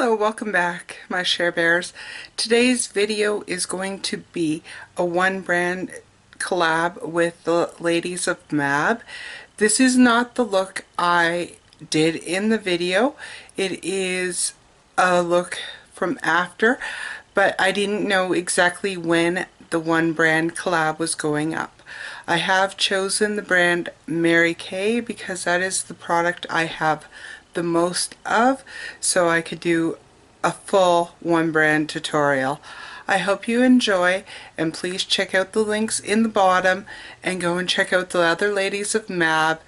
Hello, welcome back, my SherBears. Today's video is going to be a one brand collab with the ladies of MAB. This is not the look I did in the video. It is a look from after, but I didn't know exactly when the one brand collab was going up. I have chosen the brand Mary Kay because that is the product I have the most of, so I could do a full one brand tutorial. I hope you enjoy, and please check out the links in the bottom and go and check out the other ladies of MAB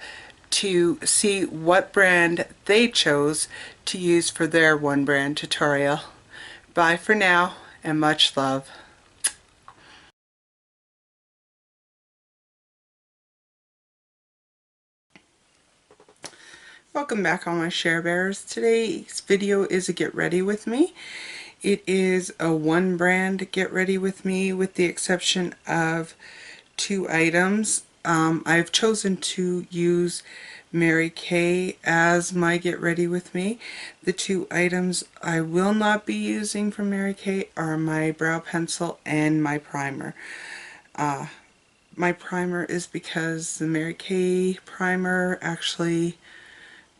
to see what brand they chose to use for their one brand tutorial. Bye for now, and much love. Welcome back, all my SherBears. Today's video is a get ready with me. It is a one brand get ready with me with the exception of two items. I've chosen to use Mary Kay as my get ready with me. The two items I will not be using from Mary Kay are my brow pencil and my primer. My primer is because the Mary Kay primer actually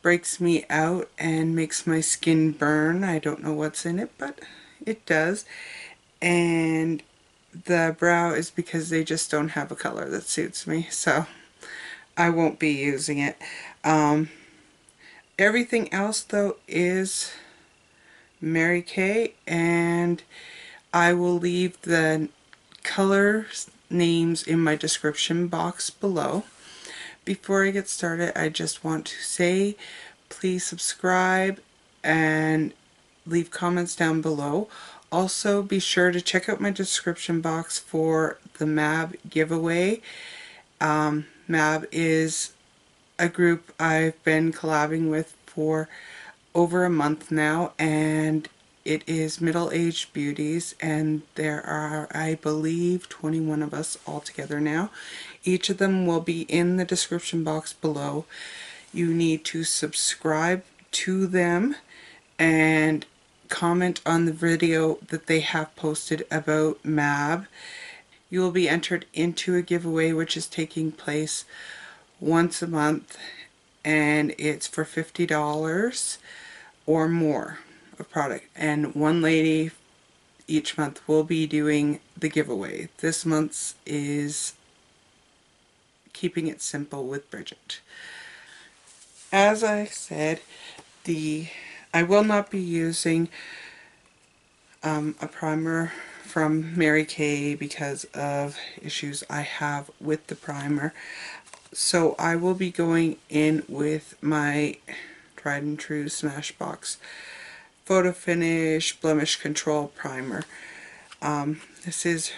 breaks me out and makes my skin burn. I don't know what's in it, but it does. And the brow is because they just don't have a color that suits me, so I won't be using it. Everything else though is Mary Kay, and I will leave the color names in my description box below. Before I get started, I just want to say please subscribe and leave comments down below. Also, be sure to check out my description box for the MAB giveaway. MAB is a group I've been collabing with for over a month now, and it is middle-aged beauties, and there are, I believe, 21 of us all together now. Each of them will be in the description box below. You need to subscribe to them and comment on the video that they have posted about MAB. You will be entered into a giveaway which is taking place once a month, and it's for $50 or more of product, and one lady each month will be doing the giveaway. This month's is Keeping It Simple with Bridget. As I said, I will not be using a primer from Mary Kay because of issues I have with the primer. So I will be going in with my tried and true Smashbox Photo Finish Blemish Control Primer. This is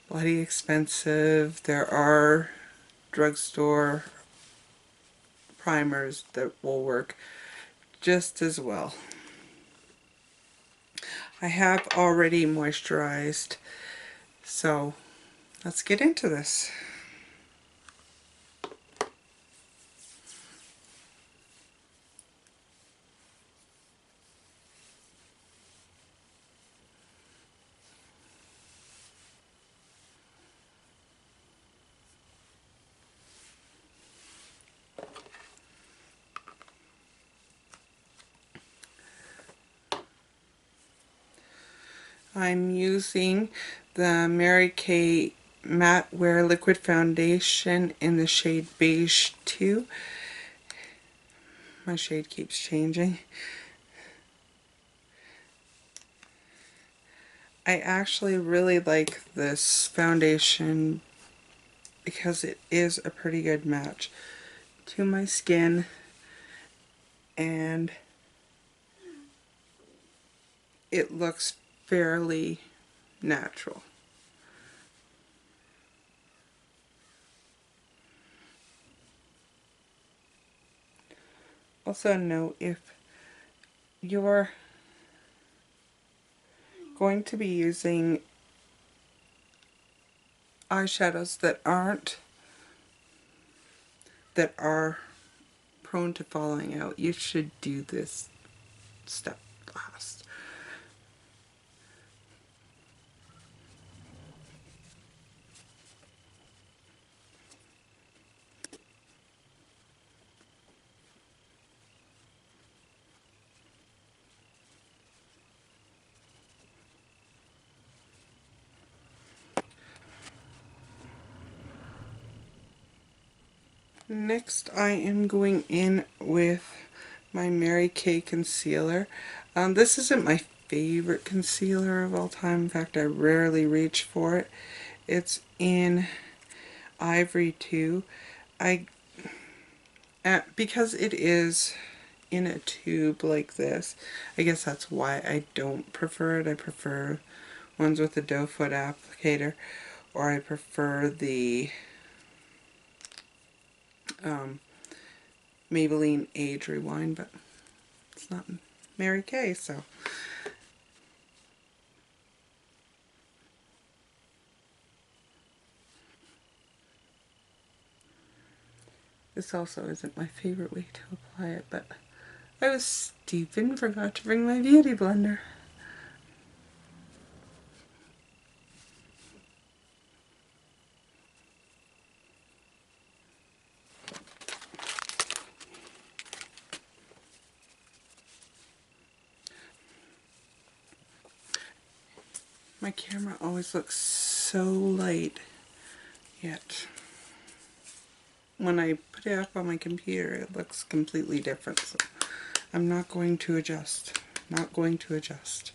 bloody expensive. There are drugstore primers that will work just as well. I have already moisturized, so let's get into this. I'm using the Mary Kay Matte Wear Liquid Foundation in the shade Beige 2. My shade keeps changing. I actually really like this foundation because it is a pretty good match to my skin, and it looks fairly natural. Also note, if you're going to be using eyeshadows that are prone to falling out, you should do this step last. Next I am going in with my Mary Kay concealer. This isn't my favorite concealer of all time. In fact, I rarely reach for it. It's in Ivory 2. Because it is in a tube like this, I guess that's why I don't prefer it. I prefer ones with a doe foot applicator, or I prefer the Maybelline Age Rewind, but it's not Mary Kay, so. This also isn't my favorite way to apply it, but I was stupid and forgot to bring my beauty blender. My camera always looks so light, yet when I put it up on my computer it looks completely different. So I'm not going to adjust. Not going to adjust.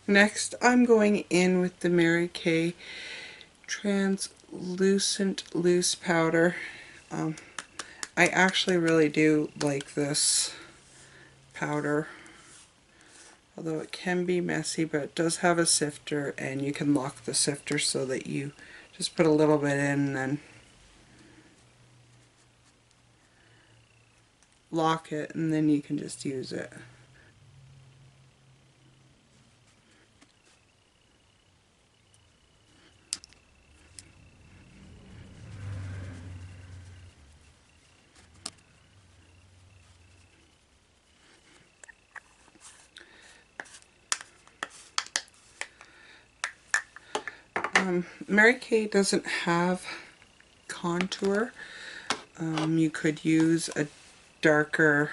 Next I'm going in with the Mary Kay Translucent Loose Powder. I actually really do like this powder, although it can be messy, but it does have a sifter and you can lock the sifter so that you just put a little bit in and then lock it and then you can just use it. Mary Kay doesn't have contour. You could use a darker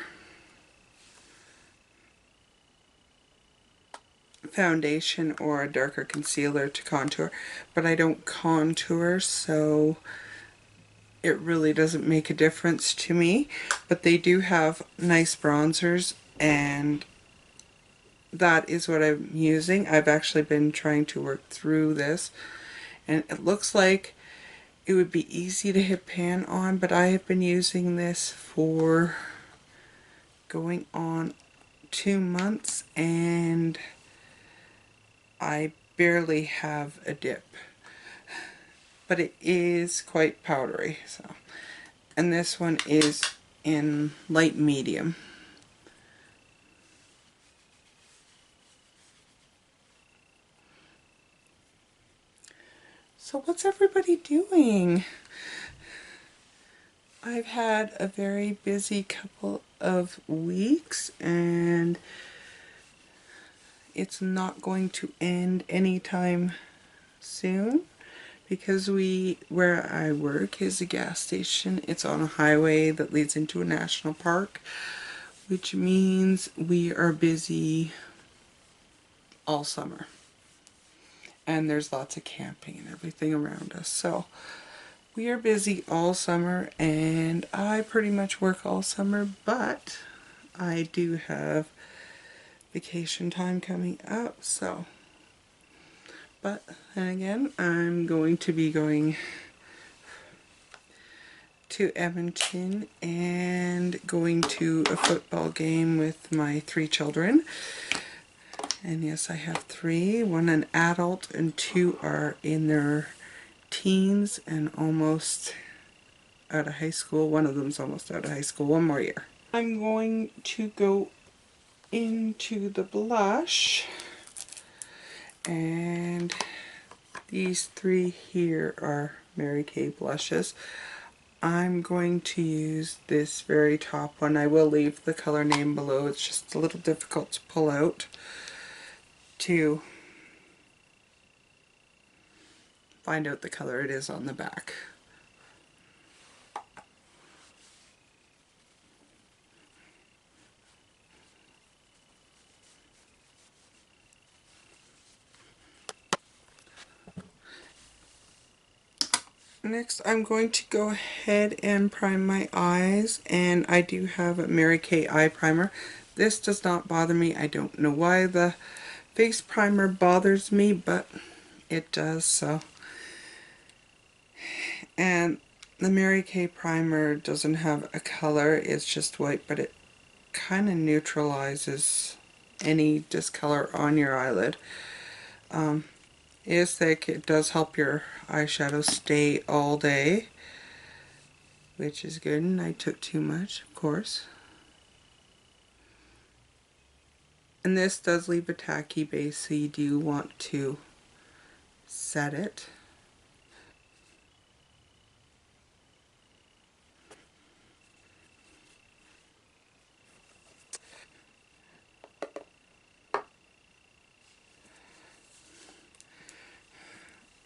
foundation or a darker concealer to contour, but I don't contour, so it really doesn't make a difference to me. But they do have nice bronzers, and that is what I'm using. I've actually been trying to work through this, and it looks like it would be easy to hit pan on, but I have been using this for going on 2 months and I barely have a dip, but it is quite powdery. So, and this one is in light medium. So what's everybody doing? I've had a very busy couple of weeks and it's not going to end anytime soon because where I work is a gas station. It's on a highway that leads into a national park, which means we are busy all summer. And there's lots of camping and everything around us. So we are busy all summer, and I pretty much work all summer, but I do have vacation time coming up, so. But then again, I'm going to be going to Edmonton and going to a football game with my 3 children. And yes, I have 3, 1 an adult and 2 are in their teens and almost out of high school. One of them's almost out of high school, 1 more year. I'm going to go into the blush, and these 3 here are Mary Kay blushes. I'm going to use this very top one. I will leave the color name below. It's just a little difficult to pull out to find out the color it is on the back. Next, I'm going to go ahead and prime my eyes, and I do have a Mary Kay eye primer. This does not bother me. I don't know why the face primer bothers me, but it does so. And the Mary Kay primer doesn't have a color, it's just white, but it kind of neutralizes any discolor on your eyelid. It is thick, it does help your eyeshadow stay all day, which is good, and I took too much, of course. And this does leave a tacky base, so you do want to set it.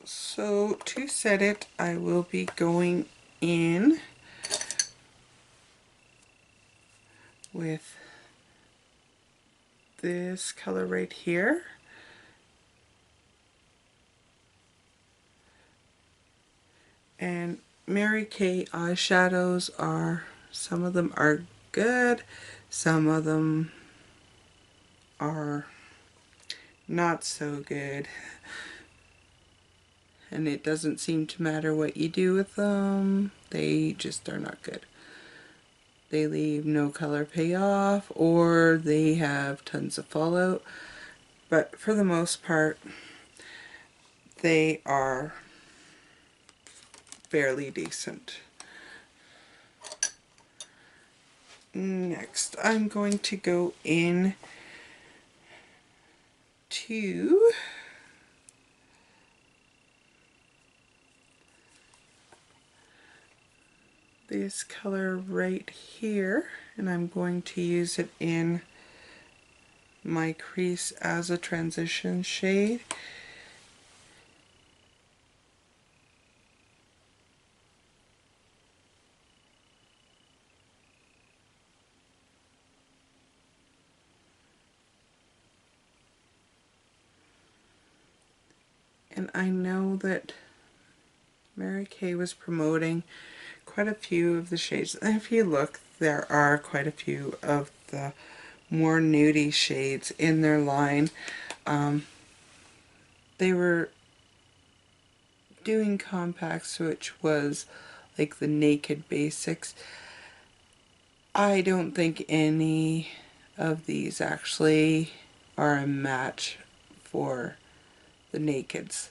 So to set it, I will be going in with this color right here. And Mary Kay eyeshadows are, some of them are good, some of them are not so good. And it doesn't seem to matter what you do with them, they just are not good. They leave no color payoff, or they have tons of fallout. But for the most part, they are fairly decent. Next, I'm going to go in to this color right here, and I'm going to use it in my crease as a transition shade. And I know that Mary Kay was promoting quite a few of the shades. And if you look, there are quite a few of the more nudie shades in their line. They were doing compacts, which was like the Naked Basics. I don't think any of these actually are a match for the Nakeds.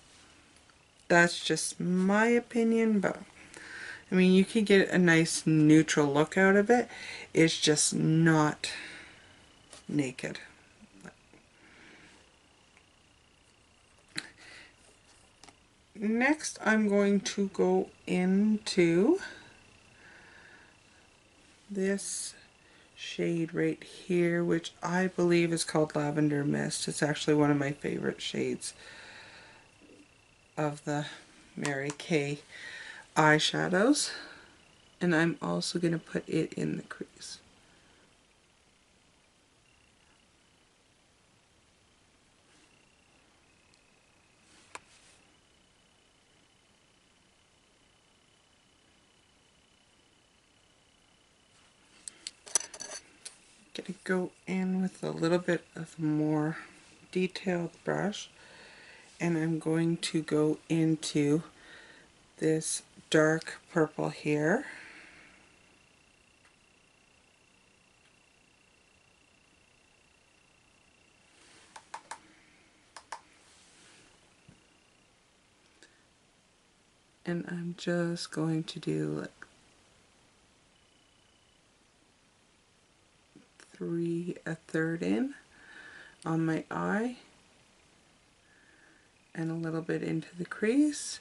That's just my opinion, but I mean, you could get a nice neutral look out of it. It's just not naked. Next, I'm going to go into this shade right here, which I believe is called Lavender Mist. It's actually one of my favorite shades of the Mary Kay eyeshadows. And I'm also going to put it in the crease. Gonna go in with a little bit of a more detailed brush, and I'm going to go into this dark purple here. And I'm just going to do like 3/3 in on my eye and a little bit into the crease.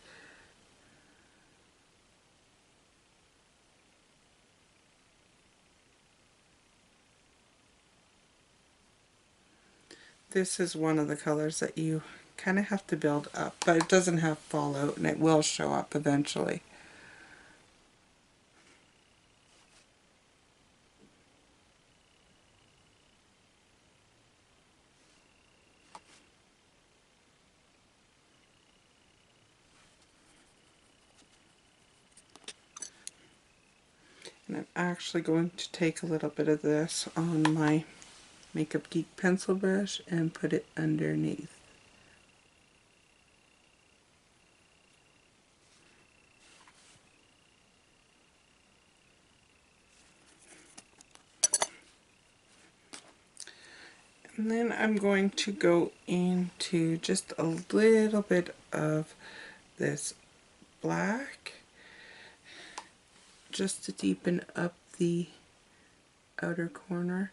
This is one of the colors that you kind of have to build up, but it doesn't have fallout and it will show up eventually. I'm actually going to take a little bit of this on my Makeup Geek pencil brush and put it underneath. And then I'm going to go into just a little bit of this black just to deepen up the outer corner.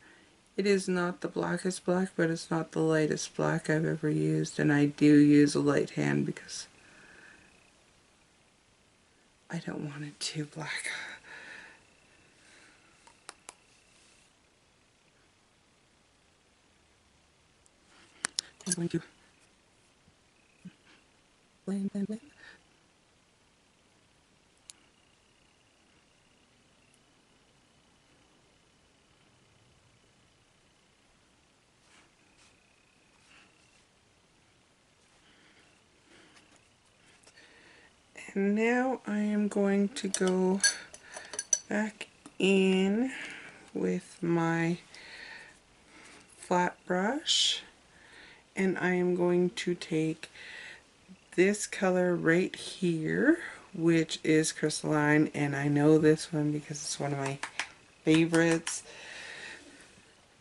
It is not the blackest black, but it's not the lightest black I've ever used, and I do use a light hand because I don't want it too black. I'm going to blend, blend, blend. And now I am going to go back in with my flat brush, and I am going to take this color right here, which is crystalline, and I know this one because it's one of my favorites,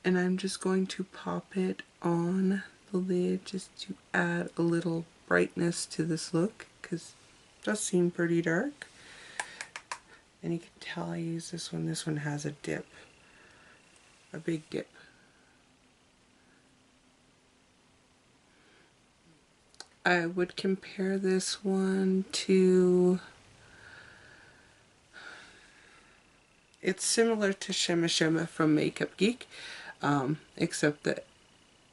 and I'm just going to pop it on the lid just to add a little brightness to this look because it does seem pretty dark. And you can tell I use this one. This one has a dip, a big dip. I would compare this one to, it's similar to Shimma Shimma from Makeup Geek, except that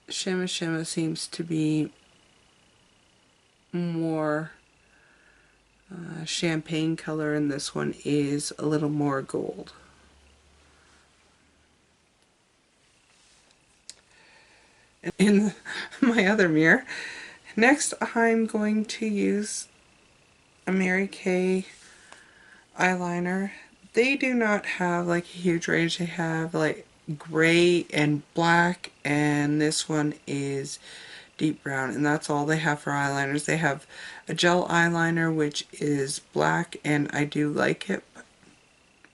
Shimma Shimma seems to be more champagne color, and this one is a little more gold. In my other mirror, next I'm going to use a Mary Kay eyeliner. They do not have like a huge range. They have like gray and black, and this one is deep brown, and that's all they have for eyeliners. They have a gel eyeliner which is black, and I do like it, but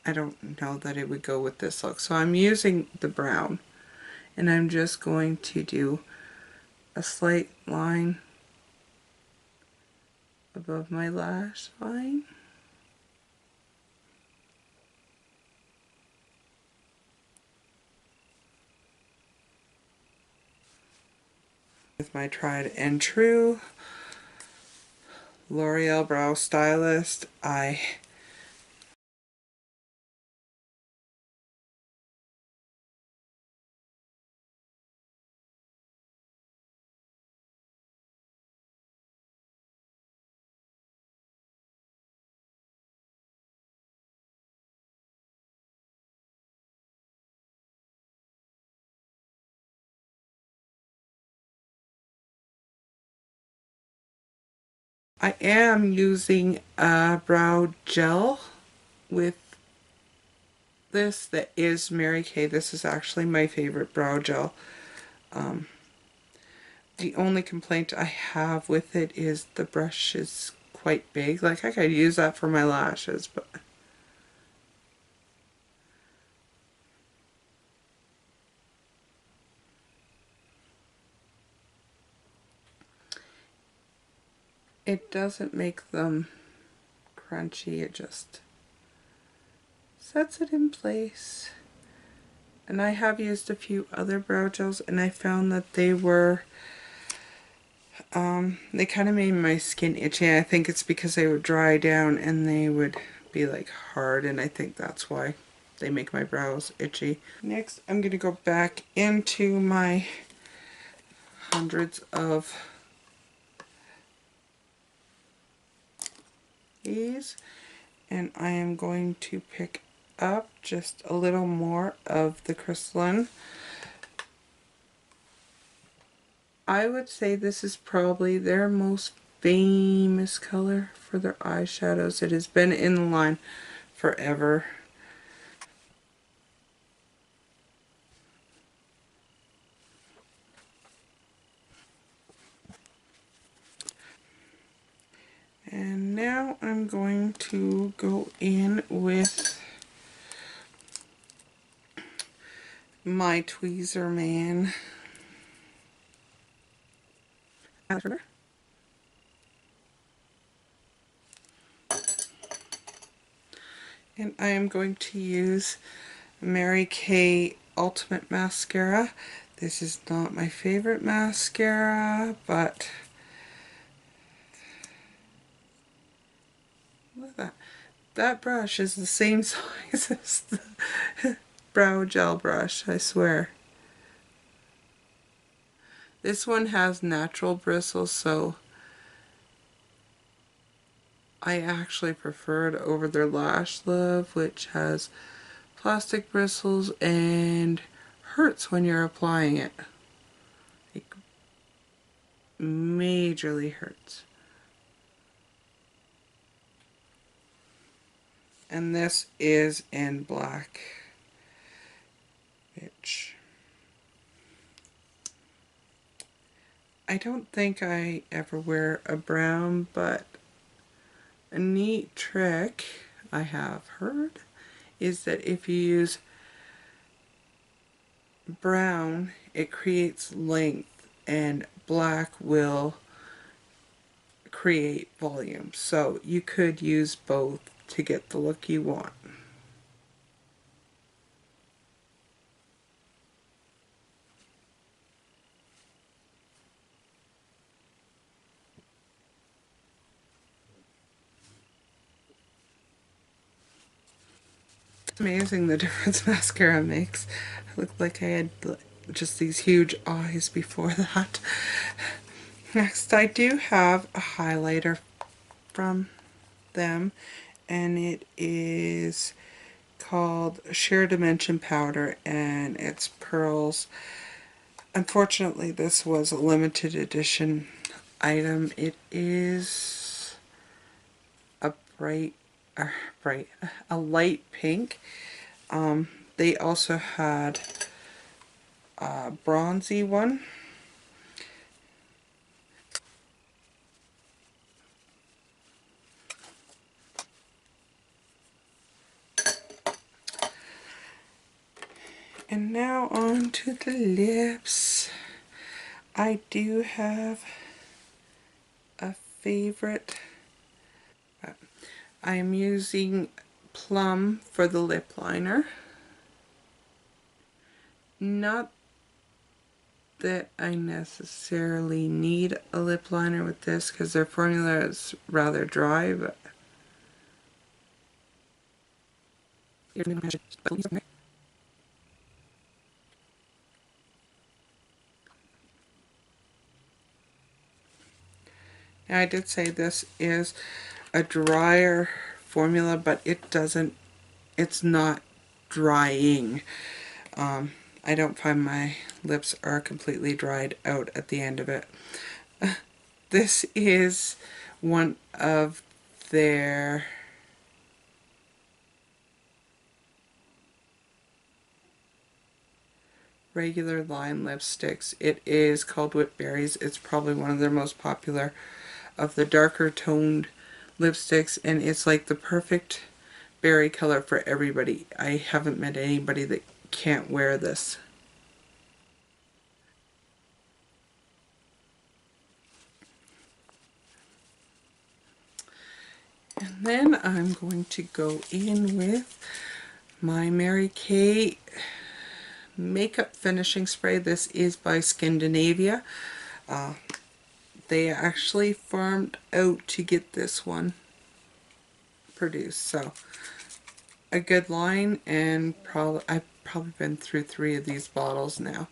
I don't know that it would go with this look. So I'm using the brown, and I'm just going to do a slight line above my lash line. With my tried and true L'Oreal Brow Stylist, I am using a brow gel with this that is Mary Kay. This is actually my favorite brow gel. The only complaint I have with it is the brush is quite big. Like I could use that for my lashes, but it doesn't make them crunchy. It just sets it in place. And I have used a few other brow gels, and I found that they were they kind of made my skin itchy. I think it's because they would dry down and they would be like hard, and I think that's why they make my brows itchy. Next, I'm going to go back into my hundreds of these, and I am going to pick up just a little more of the crystalline. I would say this is probably their most famous color for their eyeshadows. It has been in the line forever. I'm going to go in with my Tweezer Man. And I am going to use Mary Kay Ultimate Mascara. This is not my favorite mascara, but look at that. That brush is the same size as the brow gel brush, I swear. This one has natural bristles, so I actually prefer it over their Lash Love, which has plastic bristles and hurts when you're applying it. It majorly hurts. And this is in black, which I don't think I ever wear a brown, but a neat trick I have heard is that if you use brown, it creates length, and black will create volume. So you could use both to get the look you want. It's amazing the difference mascara makes. I looked like I had just these huge eyes before that. Next, I do have a highlighter from them, and it is called Sheer Dimension Powder, and it's pearls. Unfortunately, this was a limited edition item. It is a a light pink. They also had a bronzy one. And now on to the lips. I do have a favorite. I am using Plum for the lip liner. Not that I necessarily need a lip liner with this because their formula is rather dry, but now, I did say this is a drier formula, but it's not drying. I don't find my lips are completely dried out at the end of it. This is one of their regular line lipsticks. It is called Whipberries. It's probably one of their most popular of the darker toned lipsticks, and it's like the perfect berry color for everybody. I haven't met anybody that can't wear this. And then I'm going to go in with my Mary Kay makeup finishing spray. This is by Scandinavia. They actually farmed out to get this one produced, so a good line, and I've probably been through 3 of these bottles now.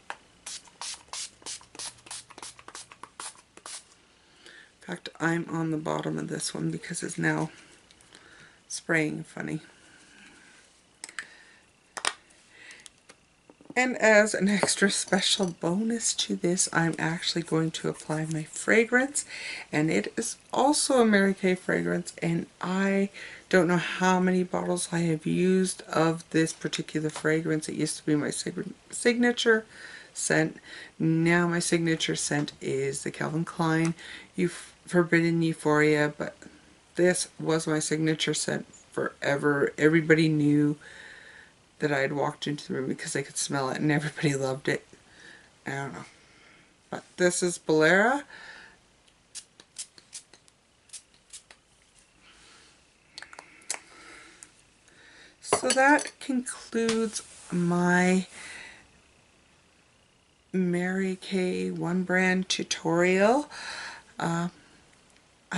In fact, I'm on the bottom of this one because it's now spraying funny. And as an extra special bonus to this, I'm actually going to apply my fragrance, and it is also a Mary Kay fragrance, and I don't know how many bottles I have used of this particular fragrance. It used to be my signature scent. Now my signature scent is the Calvin Klein Forbidden Euphoria, but this was my signature scent forever. Everybody knew that I had walked into the room because I could smell it, and everybody loved it. I don't know. But this is Bolera. So that concludes my Mary Kay One Brand tutorial. I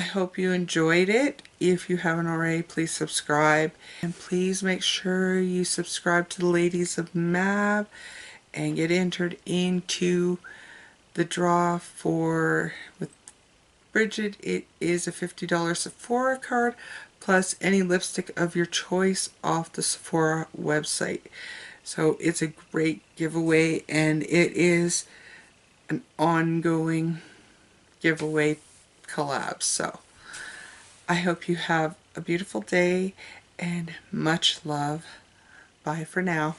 hope you enjoyed it. If you haven't already, please subscribe. And please make sure you subscribe to the Ladies of MAB and get entered into the draw for with Bridget. It is a $50 Sephora card plus any lipstick of your choice off the Sephora website. So it's a great giveaway, and it is an ongoing giveaway collab. So I hope you have a beautiful day and much love. Bye for now.